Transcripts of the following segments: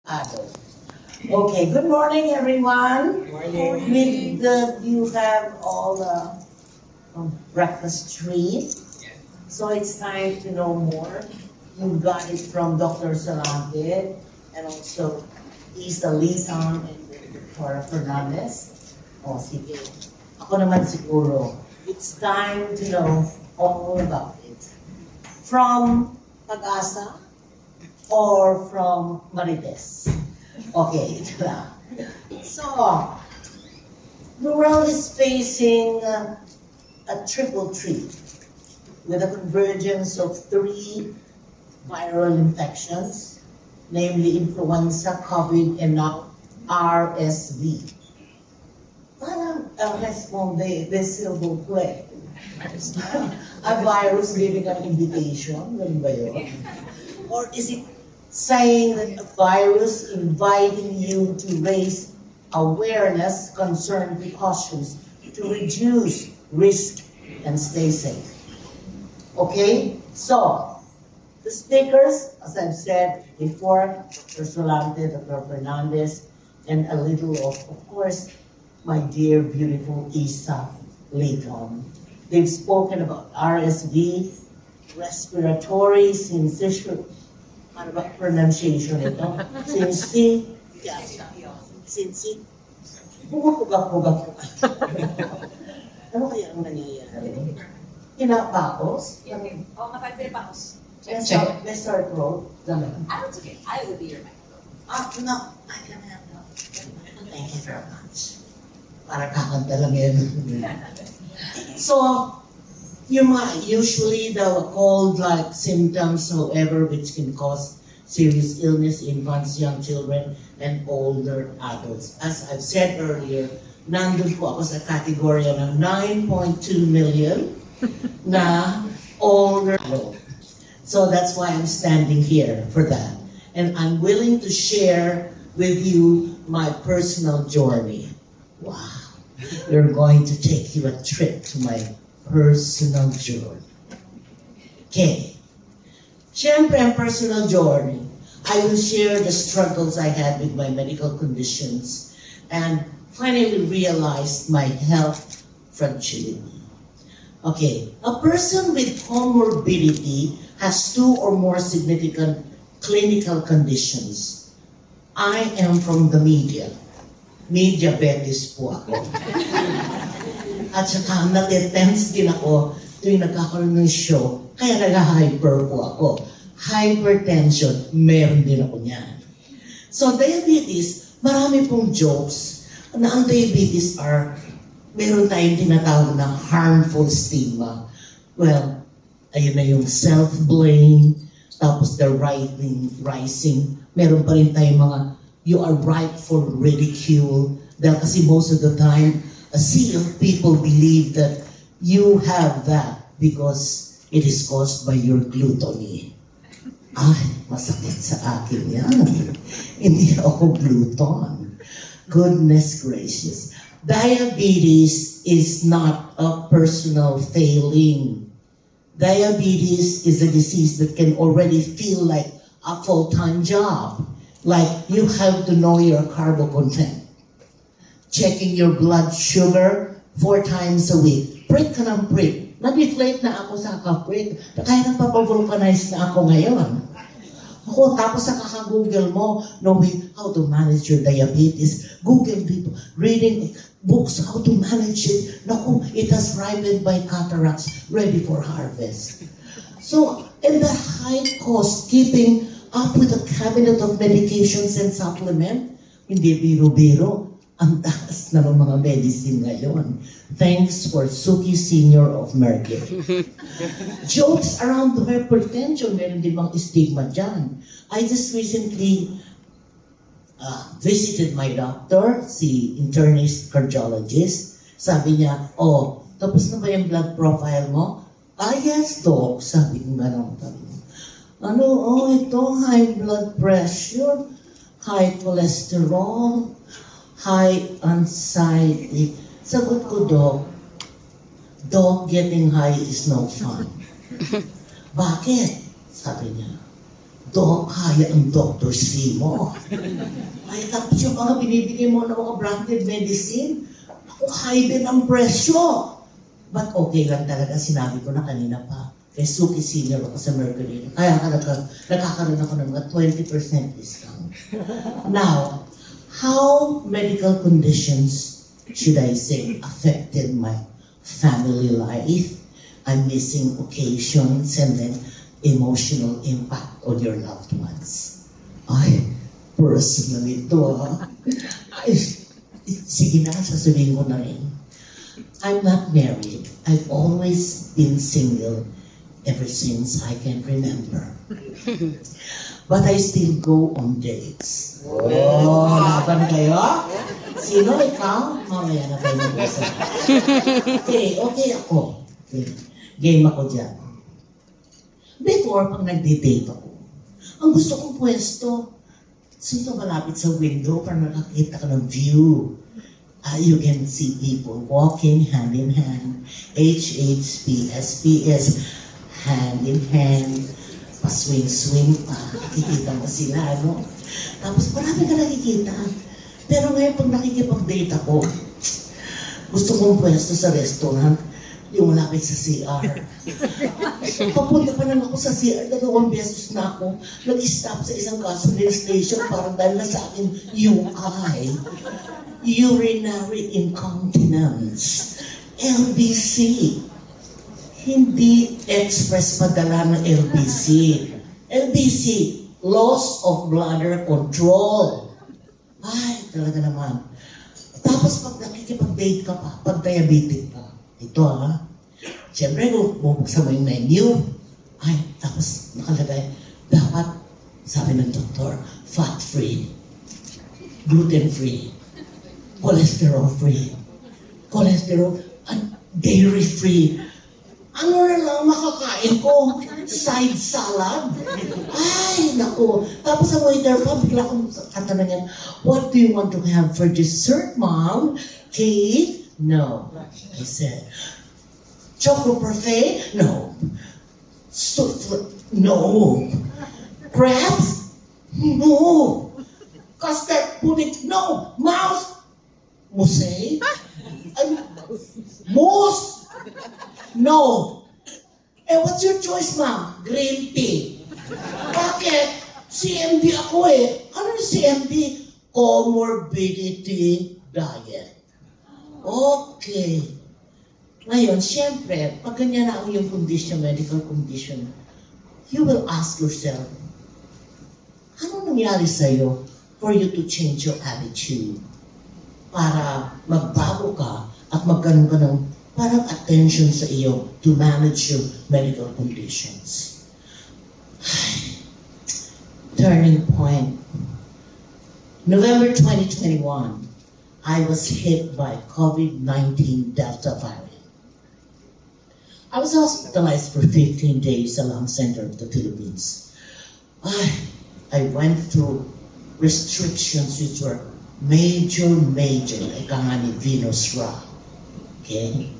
adult. Okay, good morning, everyone. Good morning. Did you have all the breakfast treat? So it's time to know more. You got it from Dr. Salante and also Isa Litan and Victoria Fernandez. O, sige. Ako naman siguro. It's time to know all about it. From Pag-asa or from Marites? Okay, ito na. So, the world is facing a triple threat with a convergence of 3 viral infections, namely influenza, COVID, and now RSV. Parang responde de silver play. A virus giving an invitation, ganun ba yun? Or is it saying that a virus inviting you to raise awareness, concern, precautions to reduce risk and stay safe? Okay, so the speakers, as I've said before, Dr. Solante, Dr. Fernandez, and a little of course, my dear, beautiful Isa Litan. They've spoken about RSV, respiratory syncytial, ano ba pronunciation ito? Pugak-pugak. Ano kaya ang nangyayari? Kinapakos? Oo, mapagpapakos. Let's start road. That's okay. I will be your microphone. No. I can have no. Thank you very much. Para kakanta lang yan. So, usually the cold-like symptoms, however, which can cause serious illness in infants, young children, and older adults. As I've said earlier, nandun po ako sa kategorya ng 9.2 million na older adults. So that's why I'm standing here for that. And I'm willing to share with you my personal journey. Wow. We're going to take you a trip to my personal journey. Okay. Siyempre, ang personal journey, I will share the struggles I had with my medical conditions and finally realized my health fragility. Okay, a person with comorbidity has 2 or more significant clinical conditions. I am from the media. Mediabetes po ako. At saka natetense din ako tuwing nagkakaroon ng show, kaya nag-hyper po ako. Hypertension, meron din ako niyan. So diabetes, marami pong jokes na ang diabetes meron tayong tinatawag na harmful stigma. Well, ayun na yung self-blame, tapos the rising. Meron pa rin tayong mga you are ripe for ridicule. Dahil kasi most of the time, a sea of people believe that you have that because it is caused by your gluttony. Ay, masakit sa akin yan. Hindi ako gluten. Goodness gracious. Diabetes is not a personal failing. Diabetes is a disease that can already feel like a full-time job. Like you have to know your carbo content. Checking your blood sugar 4 times a week. Prick ka ng prick. Na-deflate na ako sa ka-prick. Kaya nagpapavulcanize na ako ngayon. Ako, tapos sa kaka-google mo, knowing how to manage your diabetes. Google people, reading books, how to manage it. Naku, it has ripened by cataracts, ready for harvest. So, in the high cost, keeping up with a cabinet of medications and supplement, hindi biro-biro. Ang taas na ng mga medicine ngayon. Thanks for Suki Senior of Mercury. Jokes around the hypertension, meron din bang stigma dyan. I just recently visited my doctor, si internist cardiologist. Sabi niya, oh, tapos na ba yung blood profile mo? Ah, yes, doc. Sabi ko gano'n. Ano, oh, ito, high blood pressure, high cholesterol, high anxiety. Sagot ko, Doc, getting high is no fun. Bakit? Sabi niya. Dok, kaya ang Dr. C mo. Ay, tapos yung mga binibigay mo ng mga branded medicine, ako, high din ang presyo. But okay lang talaga, sinabi ko na kanina pa. Kay Suki Senior ako sa Mercury. Kaya nagkakaroon ako ng mga 20% discount. Now, how medical conditions, should I say, affected my family life? I'm missing occasions and then emotional impact on your loved ones. Ay, personally to Ay, sige na, sasabihin ko na rin. I'm not married. I've always been single ever since I can remember. But I still go on dates. Oh, laban kayo? Sino ikaw? Mamaya na kayo mag-usap. Okay ako. Okay. Game ako dyan. Before, pag nagde-date ako, ang gusto kong pwesto, sunod malapit sa window para nakakita ka ng view. You can see people walking hand in hand, HHP, SPS, hand in hand, pa-swing-swing pa, nakikita mo sila, no? Tapos marami ka nakikita. Pero ngayon, pag nakikipag-date ako, gusto kong pwesto sa restaurant, yung malapit sa CR. Papunta pa lang ako sa CR, 2 beses na ako nag-stop sa isang gasoline station para dahil na sa akin UI, urinary incontinence, LBC. Hindi express padala ng LBC. LBC, loss of bladder control. Ay, talaga naman. Tapos pag nakikipag-date ka pa, pag diabetic ka, ito siyempre kung bubuksan mo yung menu, ay, tapos nakalagay, dapat, sabi ng doktor, fat-free, gluten-free, cholesterol-free, dairy-free. Ano na lang makakain ko? Side salad? Ay, naku. Tapos ang waiter pa, bigla akong katanungan, what do you want to have for dessert, Mom? Cake? No. I said, chocolate parfait? No. Souffle? No. Crabs? No. Custard pudding? No. Mouse? Mousse? Mousse? No. What's your choice, Ma'am? Green tea. Bakit? CMD ako eh. Ano yung CMD? Comorbidity diet. Okay. Ngayon, siyempre, pag ganyan na ang iyong condition, medical condition, you will ask yourself, ano nangyari sa'yo for you to change your attitude? Para magbago ka at magkaroon ka ng parang attention sa iyo to manage your medical conditions. Turning point. November 2021, I was hit by COVID-19 Delta variant. I was hospitalized for 15 days sa lung center of the Philippines. I went through restrictions which were major, ika nga ni Venus Ra. Okay?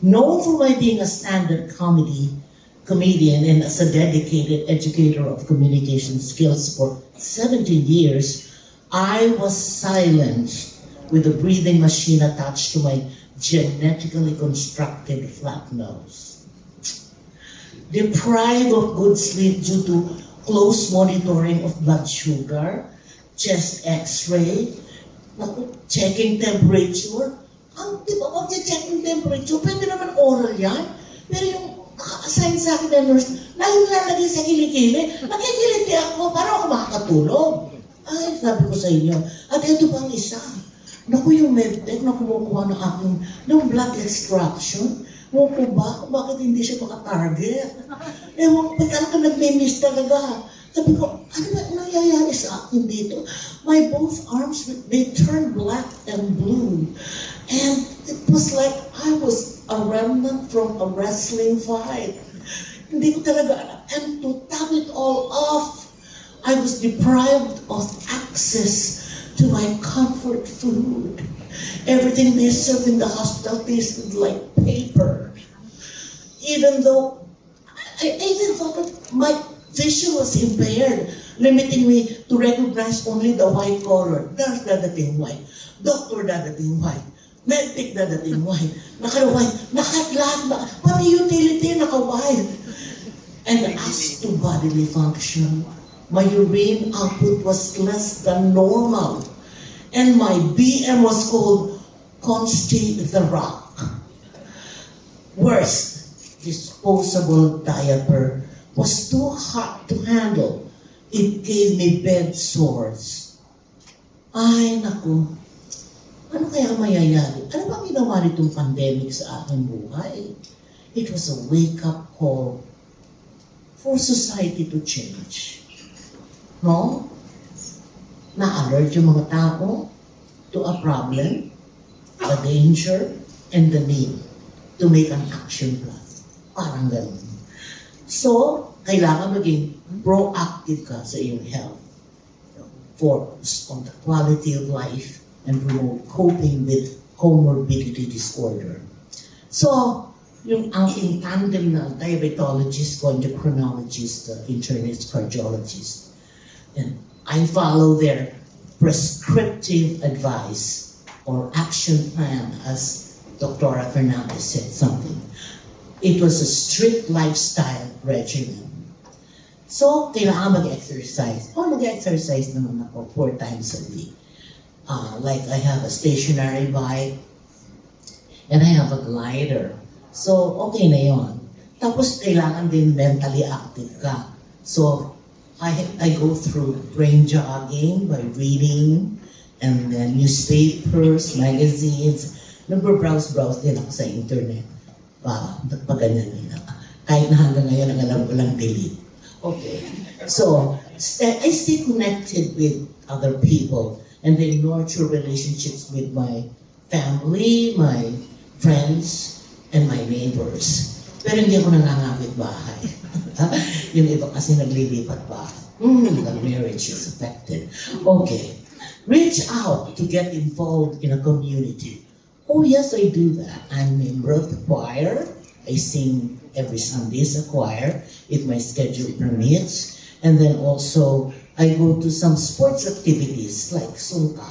Known for my being a stand-up comedian and as a dedicated educator of communication skills for 17 years, I was silenced with a breathing machine attached to my genetically constructed flat nose. Deprived of good sleep due to close monitoring of blood sugar, chest x-ray, checking temperature. Di ba, huwag check yung temperature, pwede naman oral yan. Pero yung naka-assign sa akin na nurse, laging lalagay sa kilikili, nakikiliti ako, para ako makakatulog. Ay, sabi ko sa inyo. At ito pang isa. Naku, yung medtech na kumukuha ng aking blood extraction, mupo ba? Bakit hindi siya makatarget? Ewan, talaga nagme-miss talaga. Sabi ko, ano ba nangyayari sa akin dito? My both arms, they turned black and blue. And it was like I was a remnant from a wrestling fight. Hindi ko talaga alam. And to top it all off, I was deprived of access to my comfort food. Everything they served in the hospital tasted like paper. Even though, I even thought that my Vision was impaired, limiting me to recognize only the white collar. Nurse dadating white, doctor dadating white, medic dadating white, naka-white, lahat, pati utility naka-white. And as to bodily function, my urine output was less than normal. And my BM was called Consti the Rock. Worse, disposable diaper was too hard to handle. It gave me bed sores. Ay, naku. Ano kaya mayayari? Ano bang ginawa nitong pandemic sa aking buhay? It was a wake-up call for society to change. No? Na-alert yung mga tao to a problem, a danger, and the need to make an action plan. Parang ganun. So, kailangan maging proactive ka sa iyong health. Focus on the quality of life and promote coping with comorbidity disorder. So, yung aking tandem na diabetologist, endocrinologist, internist, cardiologist, and I follow their prescriptive advice or action plan, as Dr. Fernandez said something. It was a strict lifestyle regimen. So, kailangan mag-exercise. Mag-exercise naman ako 4 times a week. Like I have a stationary bike and I have a glider. So, okay na yon. Tapos, kailangan din mentally active ka. So, I go through brain jogging by reading and then newspapers, magazines. Nagbo-browse din ako sa internet. Pag-ganyan nila. Kahit na hanggang ngayon, ang alam ko lang delete. Okay. So, I stay connected with other people and then nurture relationships with my family, my friends, and my neighbors. Pero hindi ako nangangapit bahay. Yung iba kasi naglilipat bahay. The marriage is affected. Okay. Reach out to get involved in a community. Oh yes, I do that. I'm a member of the choir. I sing every Sunday as a choir if my schedule permits. And then also, I go to some sports activities like sungka.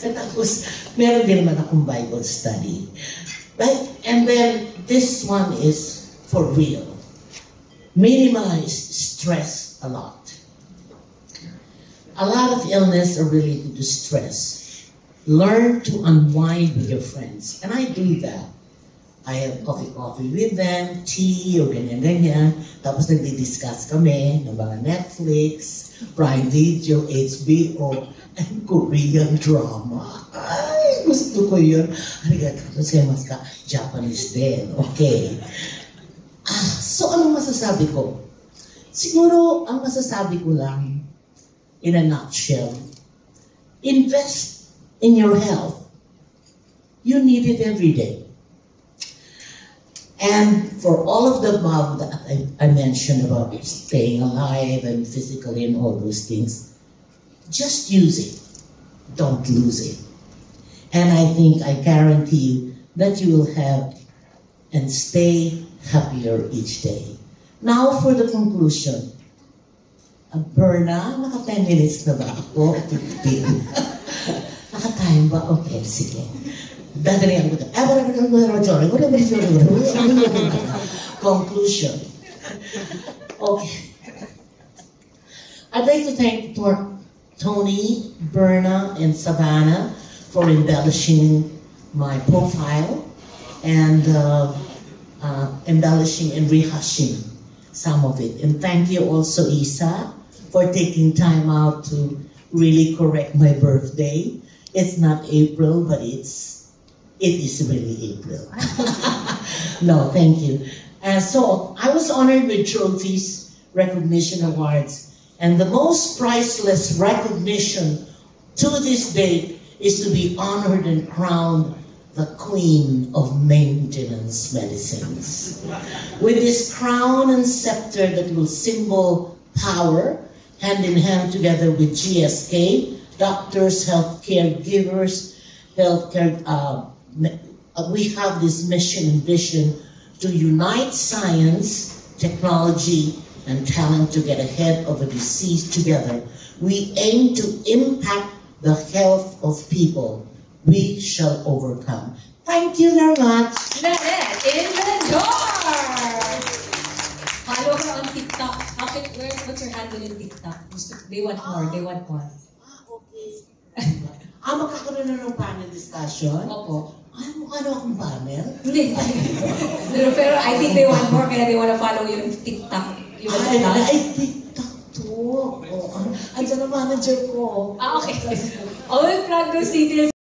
And tapos, meron din naman akong Bible study. Right? And then, this one is for real. Minimize stress a lot. A lot of illness are related to stress. Learn to unwind with your friends. And I do that. I have coffee with them, tea, o ganyan-ganyan. Tapos nagdi-discuss kami ng mga Netflix, Prime Video, HBO, and Korean drama. Ay, gusto ko yun. Arigatou gozaimasu ka. Japanese din. Okay. So anong masasabi ko? Siguro, ang masasabi ko lang, in a nutshell, invest in your health. You need it every day. And for all of the above that I mentioned about staying alive and physically and all those things, just use it. Don't lose it. And I think I guarantee you that you will have and stay happier each day. Now for the conclusion. Berna, naka 10 minutes na ba ako? 15. Naka-time ba? Okay, sige. Dadalihan ko ito. Conclusion. Okay. I'd like to thank Tony, Berna, and Savannah for embellishing my profile and embellishing and rehashing some of it. And thank you also, Isa, for taking time out to really correct my birthday. It's not April, but it is really April. No, thank you. And so I was honored with trophies, recognition awards, and the most priceless recognition to this date is to be honored and crowned the Queen of Maintenance Medicines. With this crown and scepter that will symbol power, hand in hand together with GSK, doctors, healthcare givers, we have this mission and vision to unite science technology, and talent to get ahead of a disease together, we aim to impact the health of people. We shall overcome. Thank you very much. Nanette in the door! Follow her on TikTok. What's your handle in TikTok? They want more. They want more. Okay. Magkakaroon na ng panel discussion? Opo. Mukha na akong panel? Hindi. Pero I think they want more kaya they want to follow you on TikTok. You want to TikTok to. Andyan ang manager ko. okay. All progress details